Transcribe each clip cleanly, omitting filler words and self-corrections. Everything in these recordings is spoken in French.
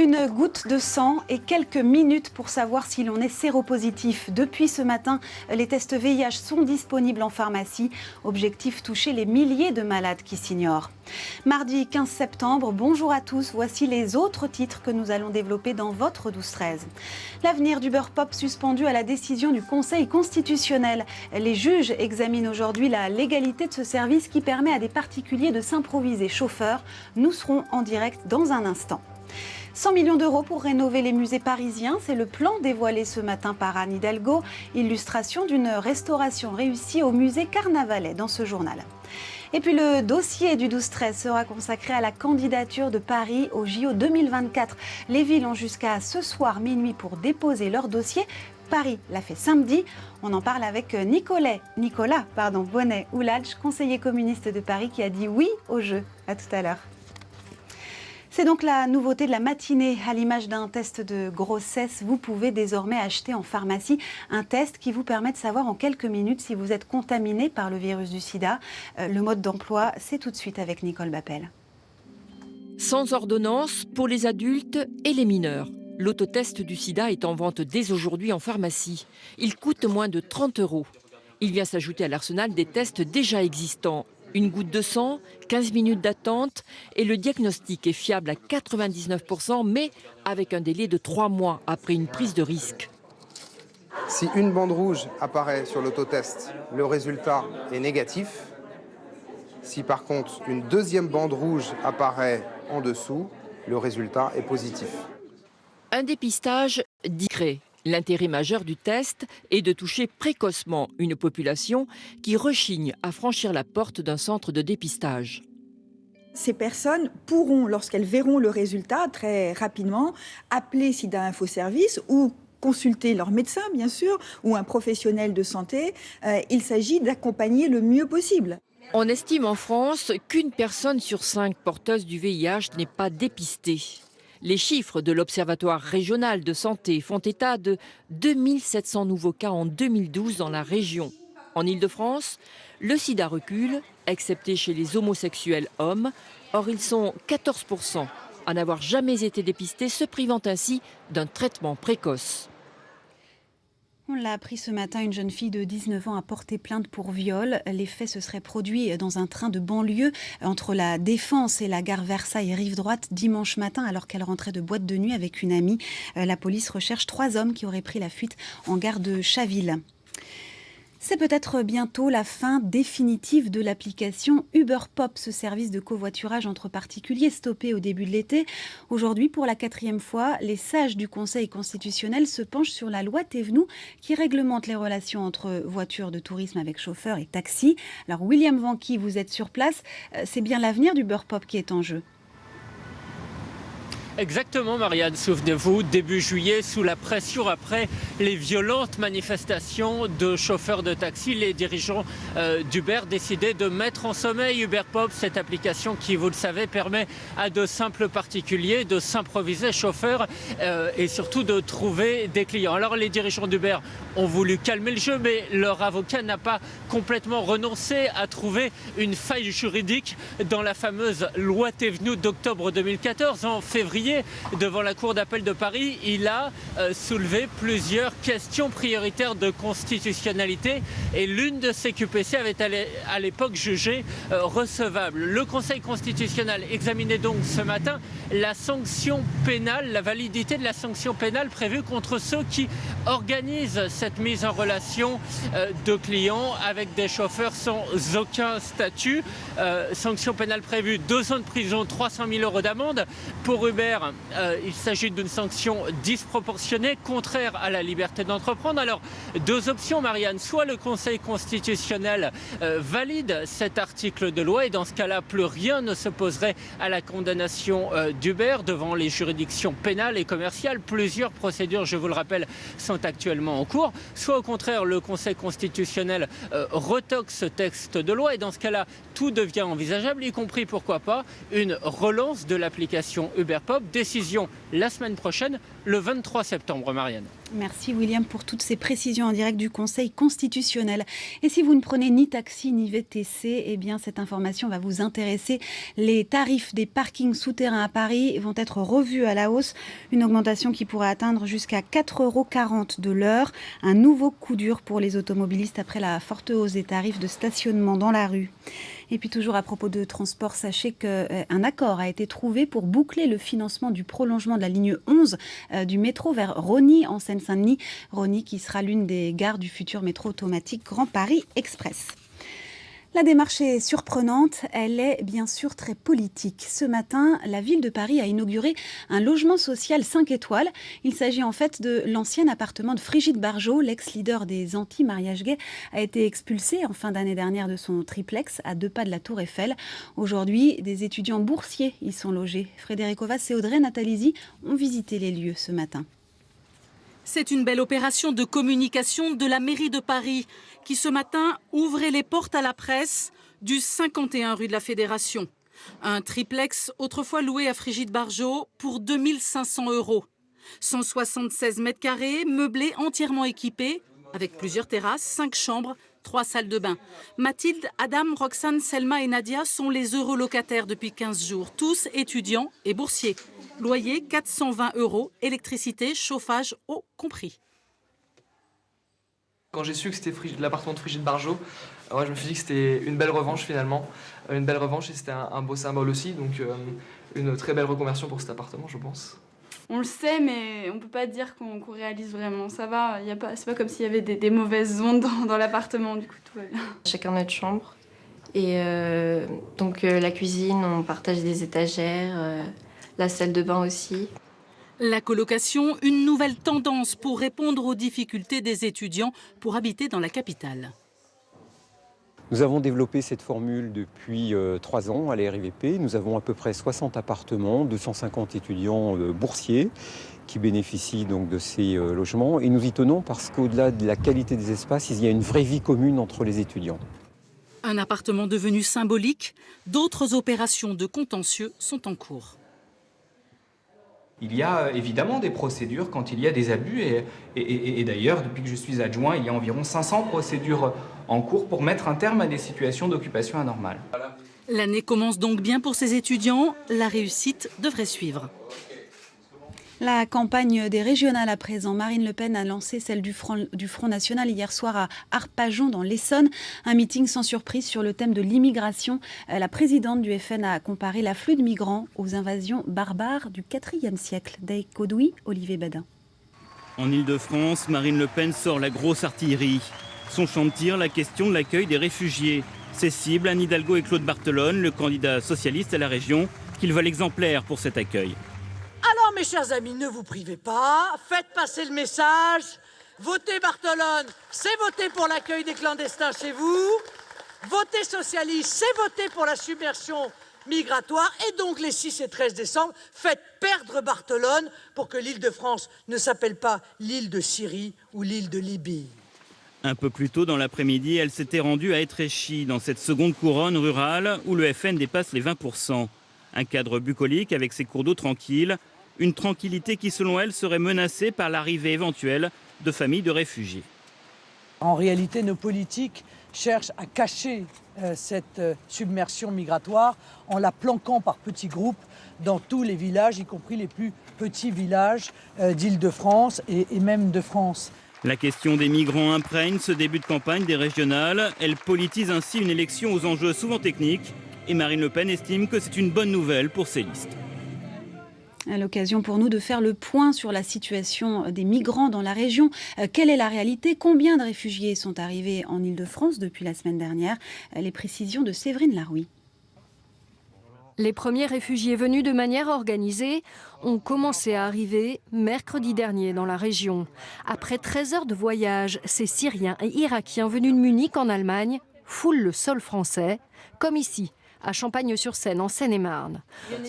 Une goutte de sang et quelques minutes pour savoir si l'on est séropositif. Depuis ce matin, les tests VIH sont disponibles en pharmacie. Objectif, toucher les milliers de malades qui s'ignorent. Mardi 15 septembre, bonjour à tous. Voici les autres titres que nous allons développer dans votre 12-13. L'avenir du beurre pop suspendu à la décision du Conseil constitutionnel. Les juges examinent aujourd'hui la légalité de ce service qui permet à des particuliers de s'improviser chauffeurs. Nous serons en direct dans un instant. 100 millions d'euros pour rénover les musées parisiens, c'est le plan dévoilé ce matin par Anne Hidalgo. Illustration d'une restauration réussie au musée Carnavalet dans ce journal. Et puis le dossier du 12-13 sera consacré à la candidature de Paris au JO 2024. Les villes ont jusqu'à ce soir minuit pour déposer leur dossier. Paris l'a fait samedi. On en parle avec Nicolas Bonnet-Ouladj, conseiller communiste de Paris, qui a dit oui au jeu. À tout à l'heure. C'est donc la nouveauté de la matinée. À l'image d'un test de grossesse, vous pouvez désormais acheter en pharmacie un test qui vous permet de savoir en quelques minutes si vous êtes contaminé par le virus du sida. Le mode d'emploi, c'est tout de suite avec Nicole Bappel. Sans ordonnance pour les adultes et les mineurs. L'autotest du sida est en vente dès aujourd'hui en pharmacie. Il coûte moins de 30 €. Il vient s'ajouter à l'arsenal des tests déjà existants. Une goutte de sang, 15 minutes d'attente et le diagnostic est fiable à 99%, mais avec un délai de 3 mois après une prise de risque. Si une bande rouge apparaît sur l'autotest, le résultat est négatif. Si par contre une deuxième bande rouge apparaît en dessous, le résultat est positif. Un dépistage discret. L'intérêt majeur du test est de toucher précocement une population qui rechigne à franchir la porte d'un centre de dépistage. Ces personnes pourront, lorsqu'elles verront le résultat très rapidement, appeler SIDA Info Service ou consulter leur médecin, bien sûr, ou un professionnel de santé. Il s'agit d'accompagner le mieux possible. On estime en France qu'une personne sur 5 porteuse du VIH n'est pas dépistée. Les chiffres de l'Observatoire régional de santé font état de 2700 nouveaux cas en 2012 dans la région. En Île-de-France, le sida recule, excepté chez les homosexuels hommes. Or, ils sont 14% à n'avoir jamais été dépistés, se privant ainsi d'un traitement précoce. On l'a appris ce matin, une jeune fille de 19 ans a porté plainte pour viol. Les faits se seraient produits dans un train de banlieue entre la Défense et la gare Versailles-Rive-Droite dimanche matin alors qu'elle rentrait de boîte de nuit avec une amie. La police recherche 3 hommes qui auraient pris la fuite en gare de Chaville. C'est peut-être bientôt la fin définitive de l'application Uber Pop, ce service de covoiturage entre particuliers stoppé au début de l'été. Aujourd'hui, pour la 4e fois, les sages du Conseil constitutionnel se penchent sur la loi Thévenoud qui réglemente les relations entre voitures de tourisme avec chauffeurs et taxis. Alors William Vanqui, vous êtes sur place, c'est bien l'avenir du Uber Pop qui est en jeu. Exactement, Marianne, souvenez-vous, début juillet, sous la pression après les violentes manifestations de chauffeurs de taxi, les dirigeants d'Uber décidaient de mettre en sommeil Uber Pop, cette application qui, vous le savez, permet à de simples particuliers de s'improviser chauffeurs et surtout de trouver des clients. Alors les dirigeants d'Uber ont voulu calmer le jeu, mais leur avocat n'a pas complètement renoncé à trouver une faille juridique dans la fameuse loi Thévenoud d'octobre 2014. En février, devant la Cour d'appel de Paris, il a soulevé plusieurs questions prioritaires de constitutionnalité et l'une de ces QPC avait à l'époque jugé recevable. Le Conseil constitutionnel examinait donc ce matin la sanction pénale, la validité de la sanction pénale prévue contre ceux qui organisent cette mise en relation de clients avec des chauffeurs sans aucun statut. Sanction pénale prévue, 2 ans de prison, 300 000 € d'amende. Pour Uber, il s'agit d'une sanction disproportionnée, contraire à la liberté d'entreprendre. Alors, 2 options, Marianne. Soit le Conseil constitutionnel valide cet article de loi et dans ce cas-là, plus rien ne s'opposerait à la condamnation d'Uber devant les juridictions pénales et commerciales. Plusieurs procédures, je vous le rappelle, sont actuellement en cours. Soit au contraire, le Conseil constitutionnel retoque ce texte de loi et dans ce cas-là, tout devient envisageable, y compris, pourquoi pas, une relance de l'application Uber Pop. Décision la semaine prochaine, le 23 septembre, Marianne. Merci William pour toutes ces précisions en direct du Conseil constitutionnel. Et si vous ne prenez ni taxi ni VTC, eh bien cette information va vous intéresser. Les tarifs des parkings souterrains à Paris vont être revus à la hausse. Une augmentation qui pourrait atteindre jusqu'à 4,40 € de l'heure. Un nouveau coup dur pour les automobilistes après la forte hausse des tarifs de stationnement dans la rue. Et puis toujours à propos de transport, sachez qu'un accord a été trouvé pour boucler le financement du prolongement de la ligne 11 du métro vers Rosny en Seine-Saint-Denis. Rosny qui sera l'une des gares du futur métro automatique Grand Paris Express. La démarche est surprenante, elle est bien sûr très politique. Ce matin, la ville de Paris a inauguré un logement social 5 étoiles. Il s'agit en fait de l'ancien appartement de Frigide Barjot, l'ex-leader des anti-mariage gay, a été expulsé en fin d'année dernière de son triplex à 2 pas de la Tour Eiffel. Aujourd'hui, des étudiants boursiers y sont logés. Frédéric Ovas et Audrey Natalizzi ont visité les lieux ce matin. C'est une belle opération de communication de la mairie de Paris qui ce matin ouvrait les portes à la presse du 51 rue de la Fédération. Un triplex autrefois loué à Frigide Barjot pour 2 500 €. 176 mètres carrés, meublé entièrement équipé, avec plusieurs terrasses, 5 chambres, 3 salles de bain. Mathilde, Adam, Roxane, Selma et Nadia sont les heureux locataires depuis 15 jours, tous étudiants et boursiers. Loyer 420 €, électricité, chauffage, eau compris. Quand j'ai su que c'était l'appartement de Frigide Barjot, je me suis dit que c'était une belle revanche finalement. Une belle revanche et c'était un beau symbole aussi, donc une très belle reconversion pour cet appartement, je pense. On le sait, mais on ne peut pas dire qu'on réalise vraiment. Ça va, c'est pas comme s'il y avait des mauvaises ondes dans l'appartement, du coup tout va bien. Chacun notre chambre. Et donc la cuisine, on partage des étagères, la salle de bain aussi. La colocation, une nouvelle tendance pour répondre aux difficultés des étudiants pour habiter dans la capitale. Nous avons développé cette formule depuis 3 ans à la RIVP. Nous avons à peu près 60 appartements, 250 étudiants boursiers qui bénéficient donc de ces logements. Et nous y tenons parce qu'au-delà de la qualité des espaces, il y a une vraie vie commune entre les étudiants. Un appartement devenu symbolique, d'autres opérations de contentieux sont en cours. Il y a évidemment des procédures quand il y a des abus et d'ailleurs, depuis que je suis adjoint, il y a environ 500 procédures en cours pour mettre un terme à des situations d'occupation anormale. L'année commence donc bien pour ces étudiants, la réussite devrait suivre. La campagne des régionales à présent. Marine Le Pen a lancé celle du Front National hier soir à Arpajon dans l'Essonne. Un meeting sans surprise sur le thème de l'immigration. La présidente du FN a comparé l'afflux de migrants aux invasions barbares du IVe siècle. Daïk Kodoui, Olivier Badin. En Ile-de-France, Marine Le Pen sort la grosse artillerie. Son champ de tir, la question de l'accueil des réfugiés. Ses cibles, Anne Hidalgo et Claude Barthelone, le candidat socialiste à la région, qu'ils veulent exemplaire pour cet accueil. Alors, mes chers amis, ne vous privez pas, faites passer le message. Votez Barthelone, c'est voter pour l'accueil des clandestins chez vous. Votez socialiste, c'est voter pour la submersion migratoire. Et donc, les 6 et 13 décembre, faites perdre Barthelone pour que l'Île-de-France ne s'appelle pas l'île de Syrie ou l'île de Libye. Un peu plus tôt dans l'après-midi, elle s'était rendue à Étréchy, dans cette seconde couronne rurale où le FN dépasse les 20%. Un cadre bucolique avec ses cours d'eau tranquilles. Une tranquillité qui, selon elle, serait menacée par l'arrivée éventuelle de familles de réfugiés. En réalité, nos politiques cherchent à cacher cette submersion migratoire en la planquant par petits groupes dans tous les villages, y compris les plus petits villages d'Île-de-France et même de France. La question des migrants imprègne ce début de campagne des régionales. Elle politise ainsi une élection aux enjeux souvent techniques. Et Marine Le Pen estime que c'est une bonne nouvelle pour ses listes. À l'occasion pour nous de faire le point sur la situation des migrants dans la région. Quelle est la réalité? Combien de réfugiés sont arrivés en Île-de-France depuis la semaine dernière? Les précisions de Séverine Larouille. Les premiers réfugiés venus de manière organisée ont commencé à arriver mercredi dernier dans la région. Après 13 heures de voyage, ces Syriens et Irakiens venus de Munich en Allemagne foulent le sol français, comme ici, à Champagne-sur-Seine, en Seine-et-Marne.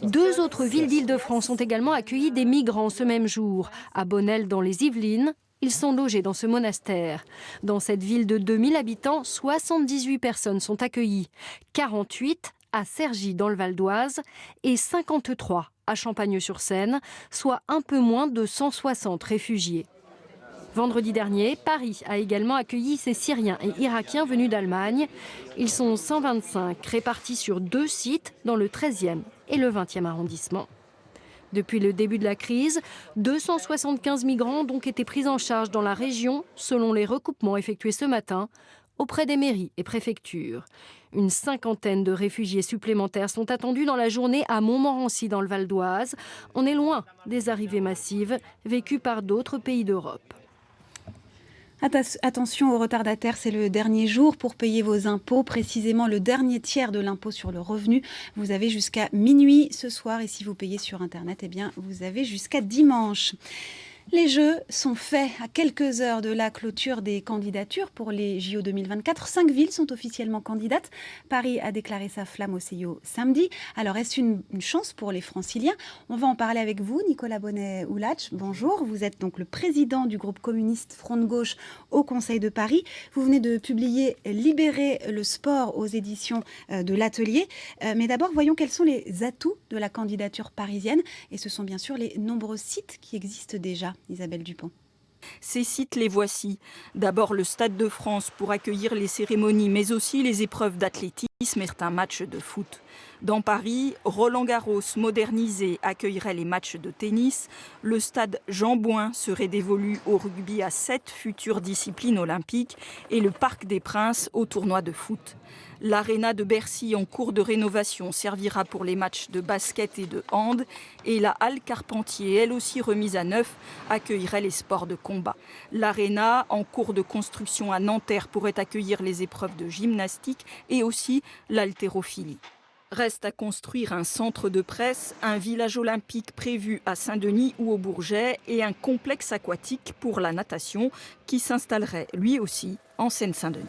2 autres villes d'Île-de-France ont également accueilli des migrants ce même jour. À Bonnel, dans les Yvelines, ils sont logés dans ce monastère. Dans cette ville de 2000 habitants, 78 personnes sont accueillies. 48 à Cergy dans le Val d'Oise et 53 à Champagne-sur-Seine, soit un peu moins de 160 réfugiés. Vendredi dernier, Paris a également accueilli ces Syriens et Irakiens venus d'Allemagne. Ils sont 125 répartis sur 2 sites dans le 13e et le 20e arrondissement. Depuis le début de la crise, 275 migrants ont donc été pris en charge dans la région, selon les recoupements effectués ce matin auprès des mairies et préfectures. Une cinquantaine de réfugiés supplémentaires sont attendus dans la journée à Montmorency dans le Val d'Oise. On est loin des arrivées massives vécues par d'autres pays d'Europe. Attention aux retardataires, c'est le dernier jour pour payer vos impôts, précisément le dernier tiers de l'impôt sur le revenu. Vous avez jusqu'à minuit ce soir et si vous payez sur Internet, eh bien, vous avez jusqu'à dimanche. Les Jeux sont faits à quelques heures de la clôture des candidatures pour les JO 2024. 5 villes sont officiellement candidates. Paris a déclaré sa flamme au CIO samedi. Alors, est-ce une chance pour les Franciliens? On va en parler avec vous, Nicolas Bonnet-Oulatch. Bonjour, vous êtes donc le président du groupe communiste Front de Gauche au Conseil de Paris. Vous venez de publier « Libérer le sport » aux éditions de l'Atelier. Mais d'abord, voyons quels sont les atouts de la candidature parisienne. Et ce sont bien sûr les nombreux sites qui existent déjà. Isabelle Dupont. Ces sites, les voici. D'abord le Stade de France pour accueillir les cérémonies, mais aussi les épreuves d'athlétisme et un match de foot. Dans Paris, Roland-Garros modernisé accueillerait les matchs de tennis. Le stade Jean-Bouin serait dévolu au rugby à 7 futures disciplines olympiques et le Parc des Princes au tournoi de foot. L'Arena de Bercy en cours de rénovation servira pour les matchs de basket et de hand et la Halle Carpentier, elle aussi remise à neuf, accueillerait les sports de combat. L'Arena en cours de construction à Nanterre pourrait accueillir les épreuves de gymnastique et aussi l'haltérophilie. Reste à construire un centre de presse, un village olympique prévu à Saint-Denis ou au Bourget et un complexe aquatique pour la natation qui s'installerait lui aussi en Seine-Saint-Denis.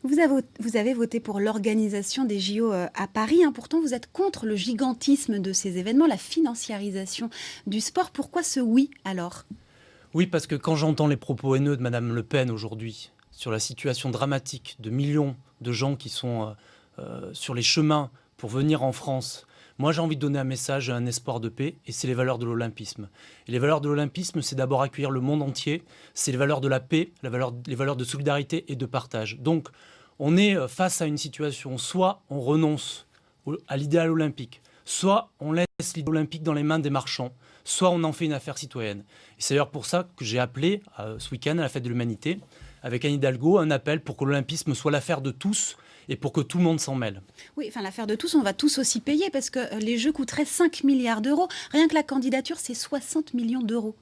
Vous avez voté pour l'organisation des JO à Paris. Pourtant, vous êtes contre le gigantisme de ces événements, la financiarisation du sport. Pourquoi ce oui alors? Oui, parce que quand j'entends les propos haineux de Mme Le Pen aujourd'hui sur la situation dramatique de millions de gens qui sont sur les chemins pour venir en France, moi j'ai envie de donner un message, un espoir de paix, et c'est les valeurs de l'olympisme. Et les valeurs de l'olympisme, c'est d'abord accueillir le monde entier, c'est les valeurs de la paix, les valeurs de solidarité et de partage. Donc on est face à une situation, soit on renonce à l'idéal olympique, soit on laisse l'idéal olympique dans les mains des marchands, soit on en fait une affaire citoyenne. Et c'est d'ailleurs pour ça que j'ai appelé ce week-end à la Fête de l'Humanité, avec Anne Hidalgo, un appel pour que l'olympisme soit l'affaire de tous, et pour que tout le monde s'en mêle. Oui, enfin l'affaire de tous, on va tous aussi payer parce que les Jeux coûteraient 5 milliards d'euros. Rien que la candidature, c'est 60 millions d'euros.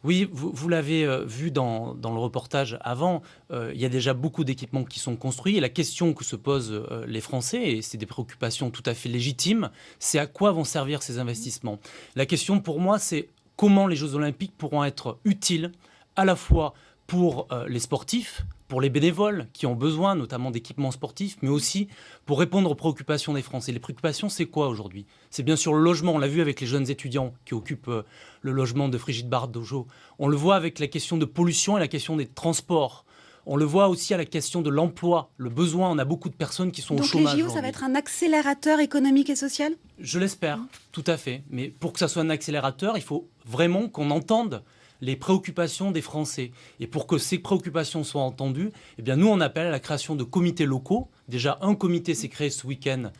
Oui, vous l'avez vu dans le reportage avant, il y a déjà beaucoup d'équipements qui sont construits. Et la question que se posent les Français, et c'est des préoccupations tout à fait légitimes, c'est à quoi vont servir ces investissements. La question pour moi, c'est comment les Jeux Olympiques pourront être utiles à la fois pour les sportifs, pour les bénévoles qui ont besoin notamment d'équipements sportifs, mais aussi pour répondre aux préoccupations des Français. Les préoccupations, c'est quoi aujourd'hui? C'est bien sûr le logement. On l'a vu avec les jeunes étudiants qui occupent le logement de Brigitte Bardot. On le voit avec la question de pollution et la question des transports. On le voit aussi à la question de l'emploi, le besoin. On a beaucoup de personnes qui sont au chômage. Donc les JO, ça va être un accélérateur économique et social? Je l'espère, tout à fait. Mais pour que ça soit un accélérateur, il faut vraiment qu'on entende les préoccupations des Français. Et pour que ces préoccupations soient entendues, eh bien nous, on appelle à la création de comités locaux. Déjà, un comité s'est créé ce week-end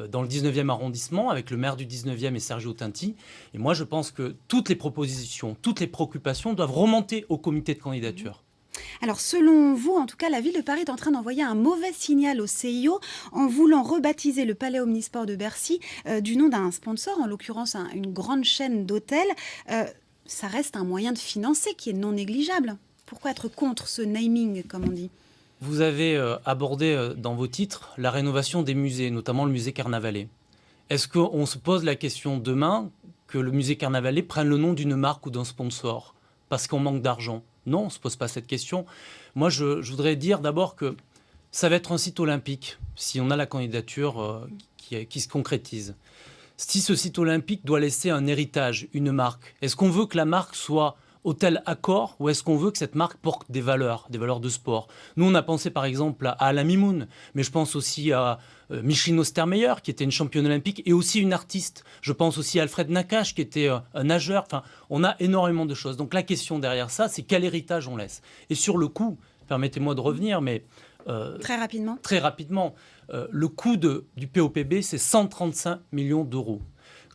dans le 19e arrondissement avec le maire du 19e et Sergio Tinti. Et moi, je pense que toutes les propositions, toutes les préoccupations doivent remonter au comité de candidature. Alors, selon vous, en tout cas, la ville de Paris est en train d'envoyer un mauvais signal au CIO en voulant rebaptiser le Palais Omnisport de Bercy du nom d'un sponsor, en l'occurrence une grande chaîne d'hôtels. Ça reste un moyen de financer qui est non négligeable. Pourquoi être contre ce naming, comme on dit? Vous avez abordé dans vos titres la rénovation des musées, notamment le musée Carnavalet. Est-ce qu'on se pose la question demain que le musée Carnavalet prenne le nom d'une marque ou d'un sponsor parce qu'on manque d'argent? Non, on ne se pose pas cette question. Moi, je voudrais dire d'abord que ça va être un site olympique si on a la candidature qui se concrétise. Si ce site olympique doit laisser un héritage, une marque, est-ce qu'on veut que la marque soit hôtel Accor ou est-ce qu'on veut que cette marque porte des valeurs de sport? Nous, on a pensé par exemple à Ala Mimoun, mais je pense aussi à Micheline Ostermeyer, qui était une championne olympique et aussi une artiste. Je pense aussi à Alfred Nakache, qui était un nageur. Enfin, on a énormément de choses. Donc la question derrière ça, c'est quel héritage on laisse. Et sur le coût, permettez-moi de revenir, mais... très rapidement. Très rapidement. Le coût du POPB, c'est 135 millions d'euros.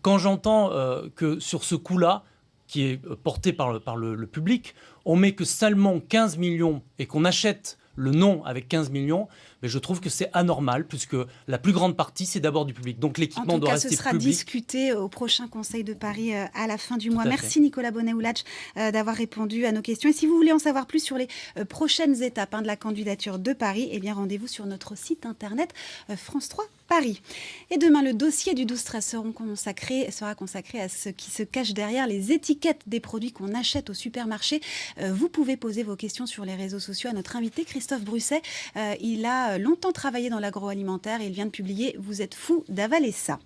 Quand j'entends que sur ce coût-là, qui est porté par le public, on met que seulement 15 millions et qu'on achète le nom avec 15 millions, mais je trouve que c'est anormal puisque la plus grande partie, c'est d'abord du public. Donc l'équipement doit rester public. En tout cas, ce sera discuté au prochain Conseil de Paris à la fin du mois. Merci fait. Nicolas Bonnet-Houlatch d'avoir répondu à nos questions. Et si vous voulez en savoir plus sur les prochaines étapes de la candidature de Paris, eh bien rendez-vous sur notre site internet France 3 Paris. Et demain, le dossier du 12-13 sera consacré à ce qui se cache derrière les étiquettes des produits qu'on achète au supermarché. Vous pouvez poser vos questions sur les réseaux sociaux à notre invité Christophe Brusset. Il a longtemps travaillé dans l'agroalimentaire et il vient de publier « Vous êtes fous d'avaler ça ».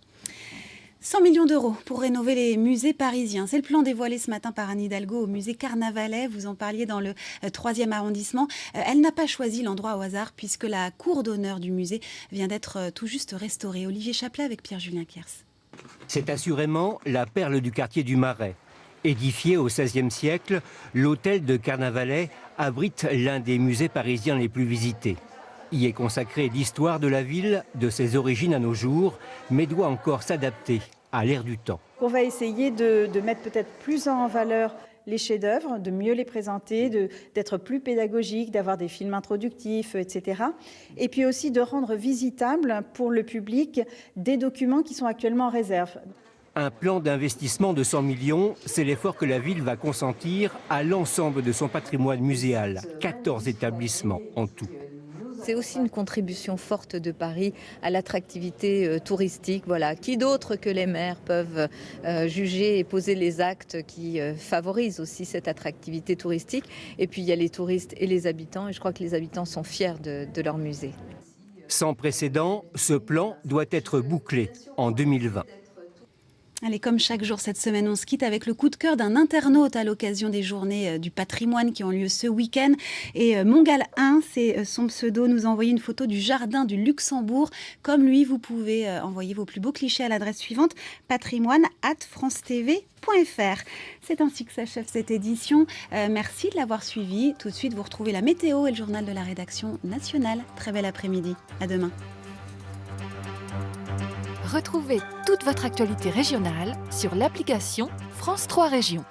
100 millions d'euros pour rénover les musées parisiens. C'est le plan dévoilé ce matin par Anne Hidalgo au musée Carnavalet. Vous en parliez dans le 3e arrondissement. Elle n'a pas choisi l'endroit au hasard puisque la cour d'honneur du musée vient d'être tout juste restaurée. Olivier Chaplet avec Pierre-Julien Kers. C'est assurément la perle du quartier du Marais. Édifié au XVIe siècle, l'hôtel de Carnavalet abrite l'un des musées parisiens les plus visités. Y est consacrée l'histoire de la ville, de ses origines à nos jours, mais doit encore s'adapter à l'ère du temps. On va essayer de mettre peut-être plus en valeur les chefs-d'œuvre, de mieux les présenter, d'être plus pédagogique, d'avoir des films introductifs, etc. Et puis aussi de rendre visitables pour le public des documents qui sont actuellement en réserve. Un plan d'investissement de 100 millions, c'est l'effort que la ville va consentir à l'ensemble de son patrimoine muséal. 14 établissements en tout. C'est aussi une contribution forte de Paris à l'attractivité touristique. Voilà. Qui d'autre que les maires peuvent juger et poser les actes qui favorisent aussi cette attractivité touristique. Et puis il y a les touristes et les habitants, et je crois que les habitants sont fiers de leur musée. Sans précédent, ce plan doit être bouclé en 2020. Allez, comme chaque jour cette semaine, on se quitte avec le coup de cœur d'un internaute à l'occasion des journées du patrimoine qui ont lieu ce week-end. Et Mongal 1, c'est son pseudo, nous a envoyé une photo du jardin du Luxembourg. Comme lui, vous pouvez envoyer vos plus beaux clichés à l'adresse suivante, patrimoine@francetv.fr. C'est ainsi que s'achève cette édition. Merci de l'avoir suivi. Tout de suite, vous retrouvez la météo et le journal de la rédaction nationale. Très bel après-midi. À demain. Retrouvez toute votre actualité régionale sur l'application France 3 Régions.